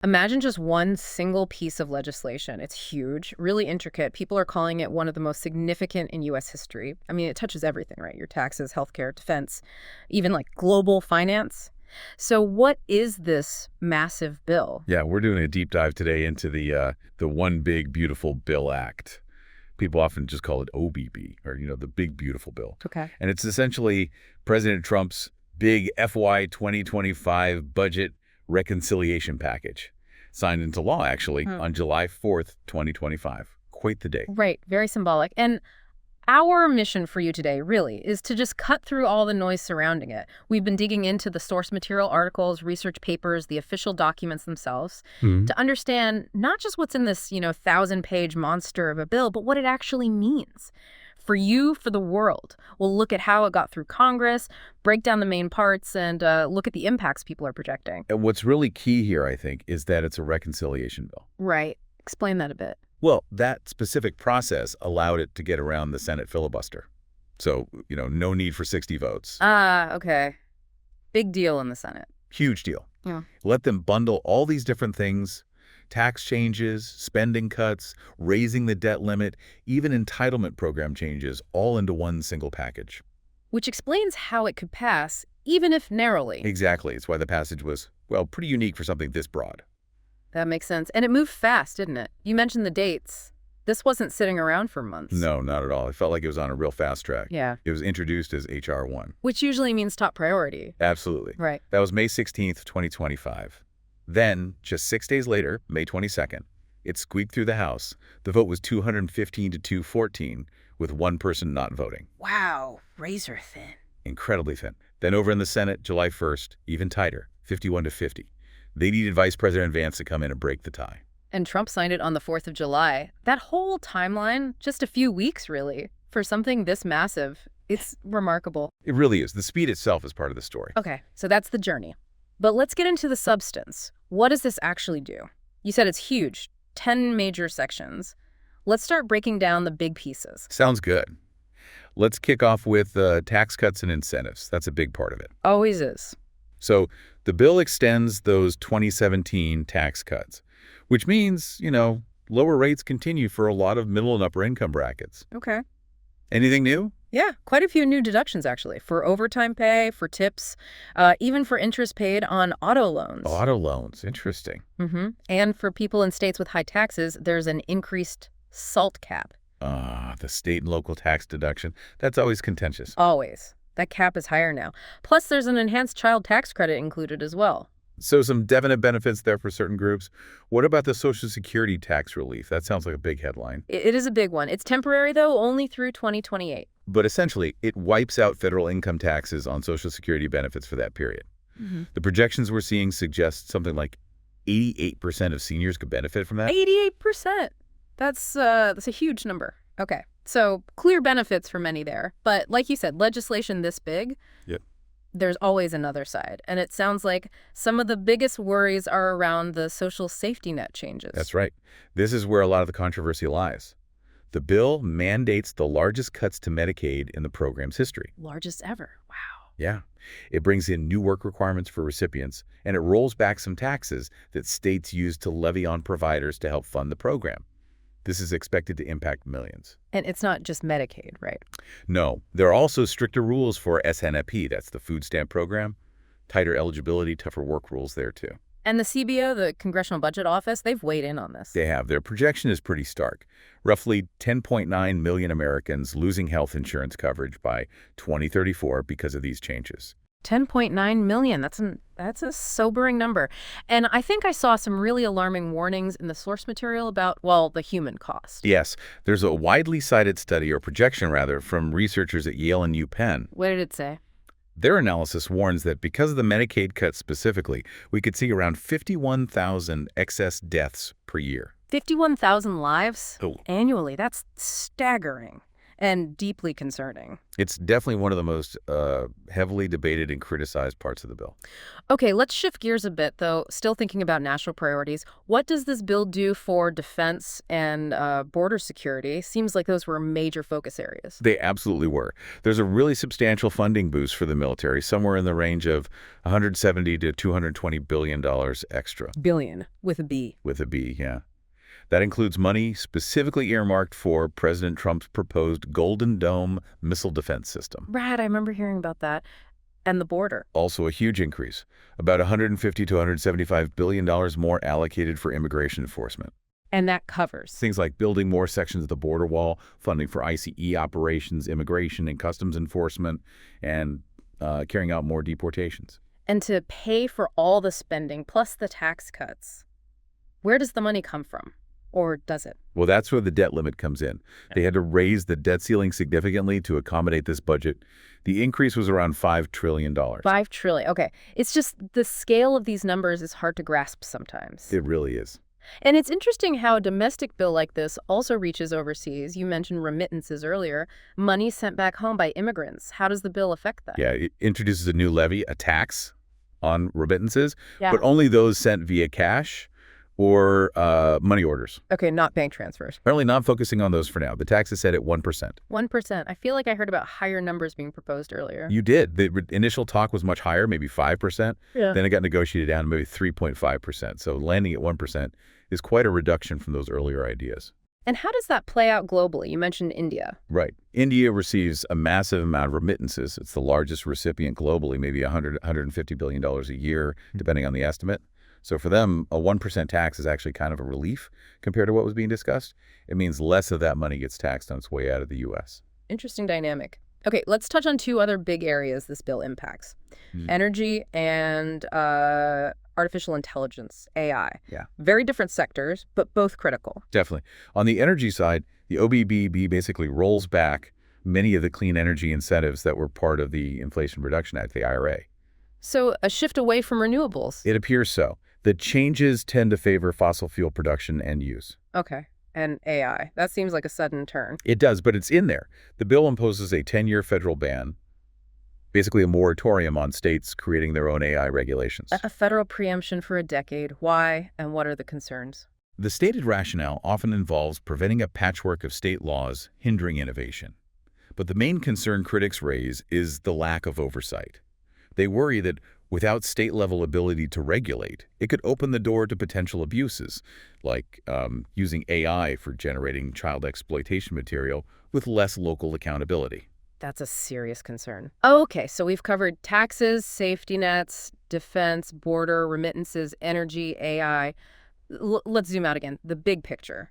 Imagine just one single piece of legislation. It's huge, really intricate. People are calling it one of the most significant in U.S. history. I mean, it touches everything, right? Your taxes, healthcare, defense, even like global finance. So what is this massive bill? Yeah, we're doing a deep dive today into the One Big Beautiful Bill Act. People often just call it OBB, or, the Big Beautiful Bill. Okay. And it's essentially President Trump's big FY 2025 budget reconciliation package, signed into law, actually, on July 4th, 2025. Quite the day. Right. Very symbolic. And our mission for you today, really, is to just cut through all the noise surrounding it. We've been digging into the source material articles, research papers, the official documents themselves, to understand not just what's in this, 1,000-page monster of a bill, but what it actually means. For you, for the world. We'll look at how it got through Congress, break down the main parts, and look at the impacts people are projecting. And what's really key here, I think, is that it's a reconciliation bill. Right. Explain that a bit. Well, that specific process allowed it to get around the Senate filibuster. So, no need for 60 votes. Ah, okay. Big deal in the Senate. Huge deal. Yeah. Let them bundle all these different things, tax changes, spending cuts, raising the debt limit, even entitlement program changes, all into one single package. Which explains how it could pass, even if narrowly. Exactly. It's why the passage was, pretty unique for something this broad. That makes sense. And it moved fast, didn't it? You mentioned the dates. This wasn't sitting around for months. No, not at all. It felt like it was on a real fast track. Yeah. It was introduced as H.R. 1. Which usually means top priority. Absolutely. Right. That was May 16th, 2025. Then, just 6 days later, May 22nd, it squeaked through the House. The vote was 215 to 214, with one person not voting. Wow. Razor thin. Incredibly thin. Then over in the Senate, July 1st, even tighter, 51 to 50. They needed Vice President Vance to come in and break the tie. And Trump signed it on the 4th of July. That whole timeline, just a few weeks, really, for something this massive. It's remarkable. It really is. The speed itself is part of the story. Okay, so that's the journey. But let's get into the substance. What does this actually do? You said it's huge, 10 major sections. Let's start breaking down the big pieces. Sounds good. Let's kick off with tax cuts and incentives. That's a big part of it. Always is. So the bill extends those 2017 tax cuts, which means, lower rates continue for a lot of middle and upper income brackets. Okay. Anything new? Yeah, quite a few new deductions, actually, for overtime pay, for tips, even for interest paid on auto loans. Auto loans. Interesting. And for people in states with high taxes, there's an increased SALT cap. The state and local tax deduction. That's always contentious. Always. That cap is higher now. Plus, there's an enhanced child tax credit included as well. So some definite benefits there for certain groups. What about the Social Security tax relief? That sounds like a big headline. It is a big one. It's temporary, though, only through 2028. But essentially, it wipes out federal income taxes on Social Security benefits for that period. The projections we're seeing suggest something like 88% of seniors could benefit from that. 88%. That's a huge number. Okay. So clear benefits for many there. But like you said, legislation this big, Yep. there's always another side. And it sounds like some of the biggest worries are around the social safety net changes. That's right. This is where a lot of the controversy lies. The bill mandates the largest cuts to Medicaid in the program's history. Largest ever. Wow. Yeah. It brings in new work requirements for recipients, and it rolls back some taxes that states use to levy on providers to help fund the program. This is expected to impact millions. And it's not just Medicaid, right? No, there are also stricter rules for SNAP, that's the food stamp program. Tighter eligibility, tougher work rules there too. And the CBO, the Congressional Budget Office, they've weighed in on this. They have. Their projection is pretty stark. Roughly 10.9 million Americans losing health insurance coverage by 2034 because of these changes. 10.9 million. That's a sobering number. And I think I saw some really alarming warnings in the source material about, the human cost. Yes, there's a widely cited study, or projection rather, from researchers at Yale and UPenn. What did it say? Their analysis warns that because of the Medicaid cuts specifically, we could see around 51,000 excess deaths per year. 51,000 lives Oh. annually. That's staggering. and deeply concerning. It's definitely one of the most heavily debated and criticized parts of the bill. Okay, let's shift gears a bit, though, still thinking about national priorities. What does this bill do for defense and border security? Seems like those were major focus areas. They absolutely were. There's a really substantial funding boost for the military, somewhere in the range of $170 to $220 billion extra. Billion, with a B. With a B, yeah. That includes money specifically earmarked for President Trump's proposed Golden Dome missile defense system. Right, I remember hearing about that. And the border. Also a huge increase, about $150 to $175 billion more allocated for immigration enforcement. And that covers Things like building more sections of the border wall, funding for ICE operations, immigration and customs enforcement, and carrying out more deportations. And to pay for all the spending, plus the tax cuts, where does the money come from? Or does it? Well, that's where the debt limit comes in. They had to raise the debt ceiling significantly to accommodate this budget. The increase was around $5 trillion. $5 trillion. Okay. It's just the scale of these numbers is hard to grasp sometimes. It really is. And it's interesting how a domestic bill like this also reaches overseas. You mentioned remittances earlier. Money sent back home by immigrants. How does the bill affect that? Yeah, it introduces a new levy, a tax on remittances, Yeah. but only those sent via cash or money orders. Okay, not bank transfers. Apparently not focusing on those for now. The tax is set at 1%. 1%. I feel like I heard about higher numbers being proposed earlier. You did. The initial talk was much higher, maybe 5%. Yeah. Then it got negotiated down to maybe 3.5%. So landing at 1% is quite a reduction from those earlier ideas. And how does that play out globally? You mentioned India. Right. India receives a massive amount of remittances. It's the largest recipient globally, maybe $150 billion a year, depending on the estimate. So for them, a 1% tax is actually kind of a relief compared to what was being discussed. It means less of that money gets taxed on its way out of the U.S. Interesting dynamic. Okay, let's touch on two other big areas this bill impacts. Energy and artificial intelligence, AI. Yeah. Very different sectors, but both critical. Definitely. On the energy side, the OBBB basically rolls back many of the clean energy incentives that were part of the Inflation Reduction Act, the IRA. So a shift away from renewables. It appears so. The changes tend to favor fossil fuel production and use. Okay. And AI. That seems like a sudden turn. It does, but it's in there. The bill imposes a 10-year federal ban, basically a moratorium on states creating their own AI regulations. A federal preemption for a decade. Why, and what are the concerns? The stated rationale often involves preventing a patchwork of state laws hindering innovation. But the main concern critics raise is the lack of oversight. They worry that without state-level ability to regulate, it could open the door to potential abuses, like using AI for generating child exploitation material with less local accountability. That's a serious concern. Okay, so we've covered taxes, safety nets, defense, border, remittances, energy, AI. Let's zoom out again. The big picture.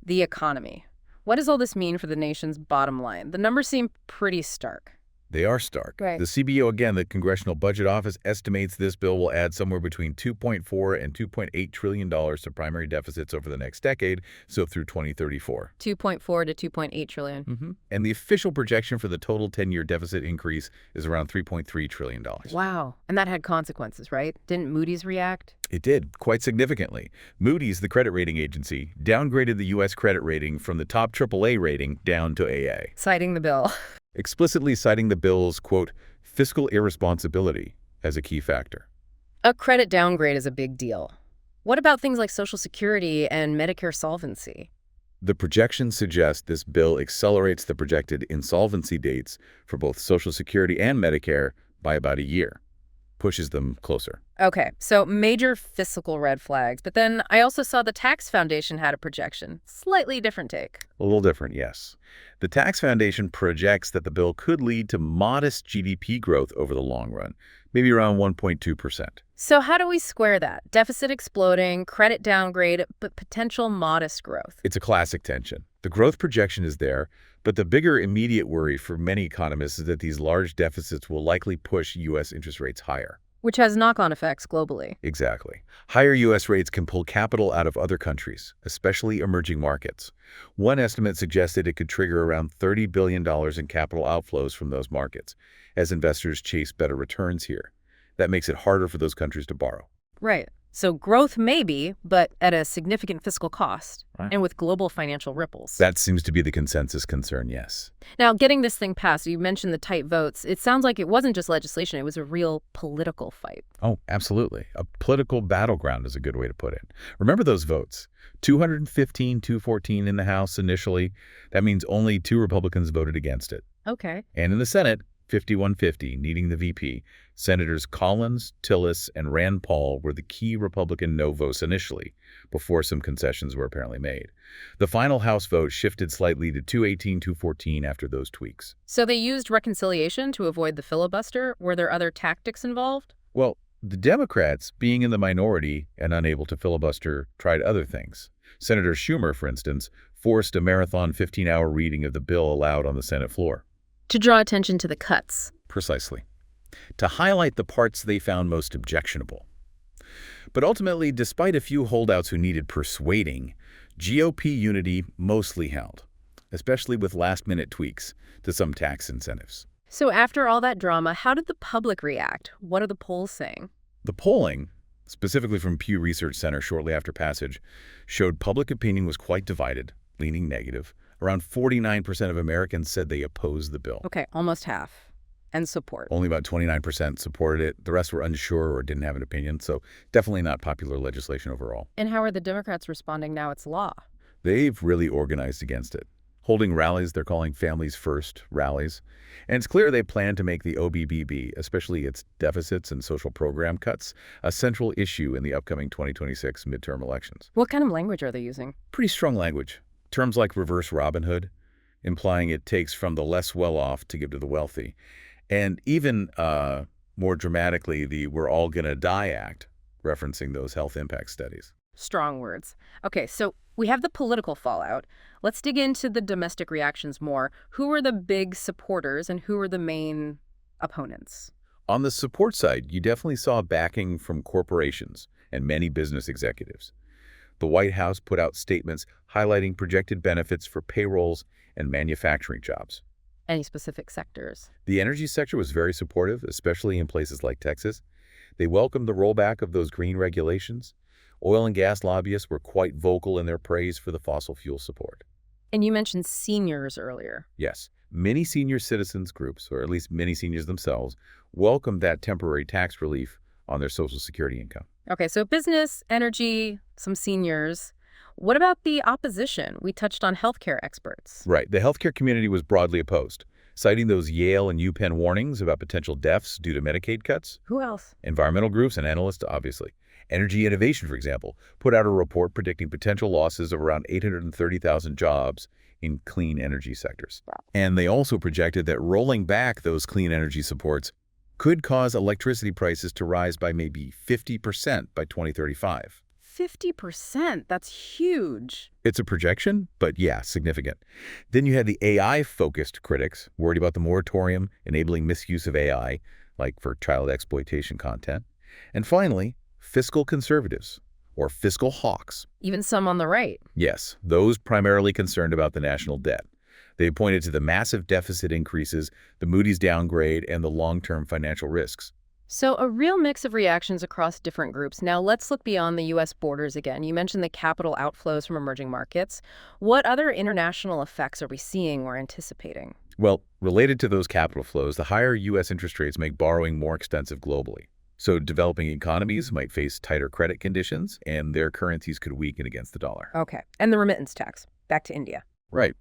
The economy. What does all this mean for the nation's bottom line? The numbers seem pretty stark. They are stark. Right. The CBO, again, the Congressional Budget Office, estimates this bill will add somewhere between $2.4 and $2.8 trillion to primary deficits over the next decade, so through 2034. 2.4 to 2.8 trillion. And the official projection for the total 10-year deficit increase is around $3.3 trillion. Wow. And that had consequences, right? Didn't Moody's react? It did, quite significantly. Moody's, the credit rating agency, downgraded the U.S. credit rating from the top AAA rating down to AA. Citing the bill. Explicitly citing the bill's, quote, fiscal irresponsibility as a key factor. A credit downgrade is a big deal. What about things like Social Security and Medicare solvency? The projections suggest this bill accelerates the projected insolvency dates for both Social Security and Medicare by about a year, pushes them closer. Okay, so major fiscal red flags. But then I also saw the Tax Foundation had a projection. Slightly different take. A little different, yes. The Tax Foundation projects that the bill could lead to modest GDP growth over the long run, maybe around 1.2%. So how do we square that? Deficit exploding, credit downgrade, but potential modest growth. It's a classic tension. The growth projection is there, but the bigger immediate worry for many economists is that these large deficits will likely push U.S. interest rates higher. Which has knock-on effects globally. Exactly. Higher U.S. rates can pull capital out of other countries, especially emerging markets. One estimate suggested it could trigger around $30 billion in capital outflows from those markets, as investors chase better returns here. That makes it harder for those countries to borrow. Right. So growth maybe, but at a significant fiscal cost Right. and with global financial ripples. That seems to be the consensus concern, yes. Now, getting this thing passed, you mentioned the tight votes. It sounds like it wasn't just legislation, it was a real political fight. Oh, absolutely. A political battleground is a good way to put it. Remember those votes. 215, 214 in the House initially. That means only 2 Republicans voted against it. Okay. And in the Senate, 51-50, needing the VP. Senators Collins, Tillis, and Rand Paul were the key Republican no votes initially, before some concessions were apparently made. The final House vote shifted slightly to 218, 214 after those tweaks. So they used reconciliation to avoid the filibuster? Were there other tactics involved? Well, the Democrats, being in the minority and unable to filibuster, tried other things. Senator Schumer, for instance, forced a marathon 15-hour reading of the bill allowed on the Senate floor. To draw attention to the cuts. Precisely. To highlight the parts they found most objectionable. But ultimately, despite a few holdouts who needed persuading, GOP unity mostly held, especially with last-minute tweaks to some tax incentives. So after all that drama, how did the public react? What are the polls saying? The polling, specifically from Pew Research Center shortly after passage, showed public opinion was quite divided, leaning negative. Around 49% of Americans said they opposed the bill. Okay, almost half. And support. Only about 29% supported it. The rest were unsure or didn't have an opinion, so definitely not popular legislation overall. And how are the Democrats responding now it's law? They've really organized against it, holding rallies they're calling Families First rallies. And it's clear they plan to make the OBBB, especially its deficits and social program cuts, a central issue in the upcoming 2026 midterm elections. What kind of language are they using? Pretty strong language. Terms like reverse Robin Hood, implying it takes from the less well-off to give to the wealthy. And even more dramatically, the We're All Gonna Die Act, referencing those health impact studies. Strong words. Okay, so we have the political fallout. Let's dig into the domestic reactions more. Who were the big supporters and who were the main opponents? On the support side, you definitely saw backing from corporations and many business executives. The White House put out statements highlighting projected benefits for payrolls and manufacturing jobs. Any specific sectors? The energy sector was very supportive, especially in places like Texas. They welcomed the rollback of those green regulations. Oil and gas lobbyists were quite vocal in their praise for the fossil fuel support. And you mentioned seniors earlier. Yes, many senior citizens groups, or at least many seniors themselves, welcomed that temporary tax relief on their Social Security income. Okay, so business, energy, some seniors. What about the opposition? We touched on healthcare experts. Right. The healthcare community was broadly opposed, citing those Yale and UPenn warnings about potential deaths due to Medicaid cuts. Who else? Environmental groups and analysts, obviously. Energy Innovation, for example, put out a report predicting potential losses of around 830,000 jobs in clean energy sectors. Wow. And they also projected that rolling back those clean energy supports could cause electricity prices to rise by maybe 50% by 2035. 50%? That's huge. It's a projection, but yeah, significant. Then you had the AI-focused critics worried about the moratorium enabling misuse of AI, like for child exploitation content. And finally, fiscal conservatives, or fiscal hawks. Even some on the right. Yes, those primarily concerned about the national debt. They pointed to the massive deficit increases, the Moody's downgrade, and the long-term financial risks. So a real mix of reactions across different groups. Now let's look beyond the U.S. borders again. You mentioned the capital outflows from emerging markets. What other international effects are we seeing or anticipating? Well, related to those capital flows, the higher U.S. interest rates make borrowing more expensive globally. So developing economies might face tighter credit conditions, and their currencies could weaken against the dollar. Okay. And the remittance tax. Back to India. Right.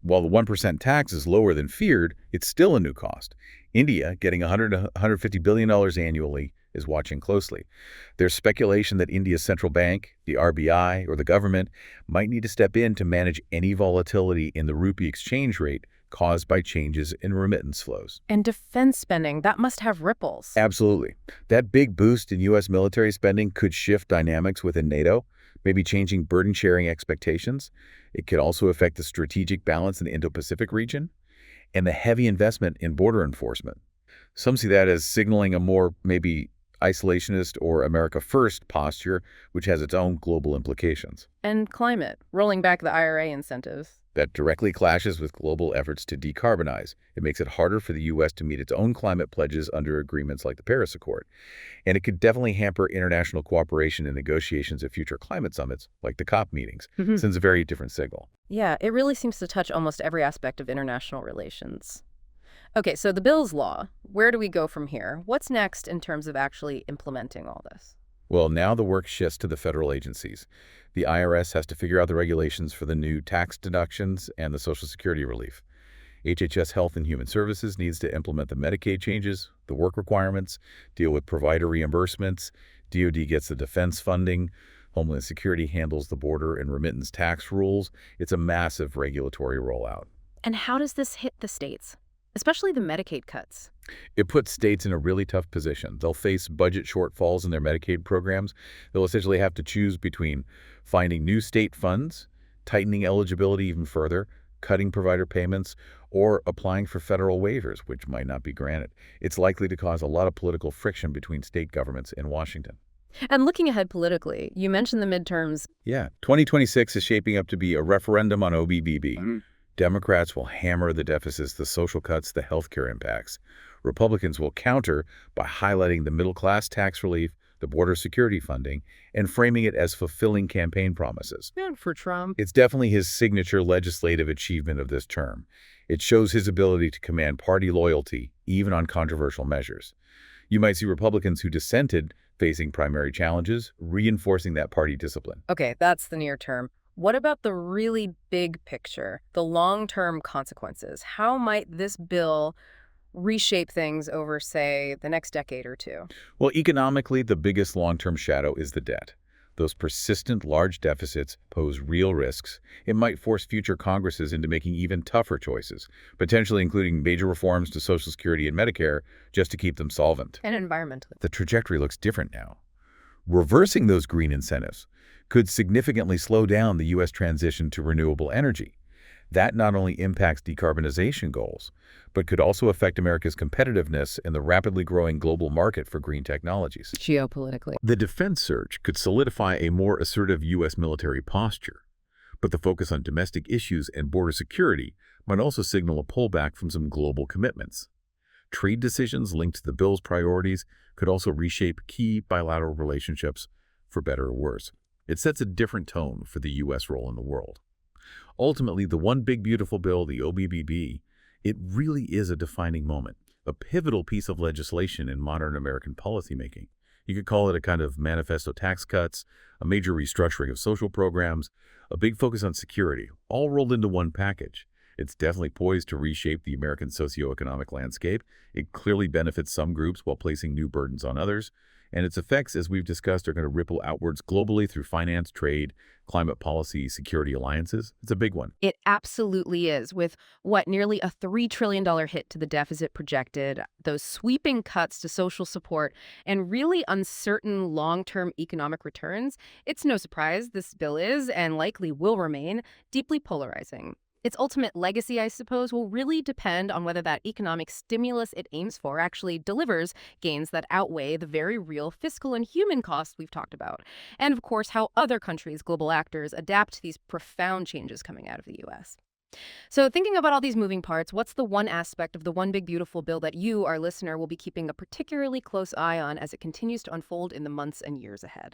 While the 1% tax is lower than feared, it's still a new cost. India, getting $100 to $150 billion annually, is watching closely. There's speculation that India's central bank, the RBI, or the government might need to step in to manage any volatility in the rupee exchange rate caused by changes in remittance flows. And defense spending, that must have ripples. Absolutely. That big boost in U.S. military spending could shift dynamics within NATO, maybe changing burden-sharing expectations. It could also affect the strategic balance in the Indo-Pacific region and the heavy investment in border enforcement. Some see that as signaling a more maybe isolationist or America First posture, which has its own global implications. And climate, rolling back the IRA incentives. That directly clashes with global efforts to decarbonize. It makes it harder for the U.S. to meet its own climate pledges under agreements like the Paris Accord. And it could definitely hamper international cooperation in negotiations at future climate summits, like the COP meetings. Sends a very different signal. Yeah, it really seems to touch almost every aspect of international relations. Okay, so the bill's law. Where do we go from here? What's next in terms of actually implementing all this? Well, now the work shifts to the federal agencies. The IRS has to figure out the regulations for the new tax deductions and the Social Security relief. HHS Health and Human Services needs to implement the Medicaid changes, the work requirements, deal with provider reimbursements. DoD gets the defense funding. Homeland Security handles the border and remittance tax rules. It's a massive regulatory rollout. And how does this hit the states, especially the Medicaid cuts? It puts states in a really tough position. They'll face budget shortfalls in their Medicaid programs. They'll essentially have to choose between finding new state funds, tightening eligibility even further, cutting provider payments, or applying for federal waivers, which might not be granted. It's likely to cause a lot of political friction between state governments in Washington. And looking ahead politically, you mentioned the midterms. Yeah, 2026 is shaping up to be a referendum on OBBB. Democrats will hammer the deficits, the social cuts, the healthcare impacts. Republicans will counter by highlighting the middle-class tax relief, the border security funding, and framing it as fulfilling campaign promises. And for Trump. It's definitely his signature legislative achievement of this term. It shows his ability to command party loyalty, even on controversial measures. You might see Republicans who dissented facing primary challenges, reinforcing that party discipline. Okay, that's the near term. What about the really big picture, the long-term consequences? How might this bill reshape things over, say, the next decade or two? Well, economically, the biggest long-term shadow is the debt. Those persistent large deficits pose real risks. It might force future Congresses into making even tougher choices, potentially including major reforms to Social Security and Medicare just to keep them solvent. And environmentally. The trajectory looks different now. Reversing those green incentives could significantly slow down the U.S. transition to renewable energy. That not only impacts decarbonization goals, but could also affect America's competitiveness in the rapidly growing global market for green technologies. Geopolitically. The defense surge could solidify a more assertive U.S. military posture, but the focus on domestic issues and border security might also signal a pullback from some global commitments. Trade decisions linked to the bill's priorities could also reshape key bilateral relationships, for better or worse. It sets a different tone for the U.S. role in the world. Ultimately, the One Big Beautiful Bill, the OBBB, it really is a defining moment, a pivotal piece of legislation in modern American policymaking. You could call it a kind of manifesto tax cuts, a major restructuring of social programs, a big focus on security, all rolled into one package. It's definitely poised to reshape the American socioeconomic landscape. It clearly benefits some groups while placing new burdens on others. And its effects, as we've discussed, are going to ripple outwards globally through finance, trade, climate policy, security alliances. It's a big one. It absolutely is, with nearly a $3 trillion hit to the deficit projected, those sweeping cuts to social support, and really uncertain long-term economic returns. It's no surprise this bill is, and likely will remain, deeply polarizing. Its ultimate legacy, I suppose, will really depend on whether that economic stimulus it aims for actually delivers gains that outweigh the very real fiscal and human costs we've talked about. And, of course, how other countries, global actors, adapt to these profound changes coming out of the U.S. So thinking about all these moving parts, what's the one aspect of the One Big Beautiful Bill that you, our listener, will be keeping a particularly close eye on as it continues to unfold in the months and years ahead?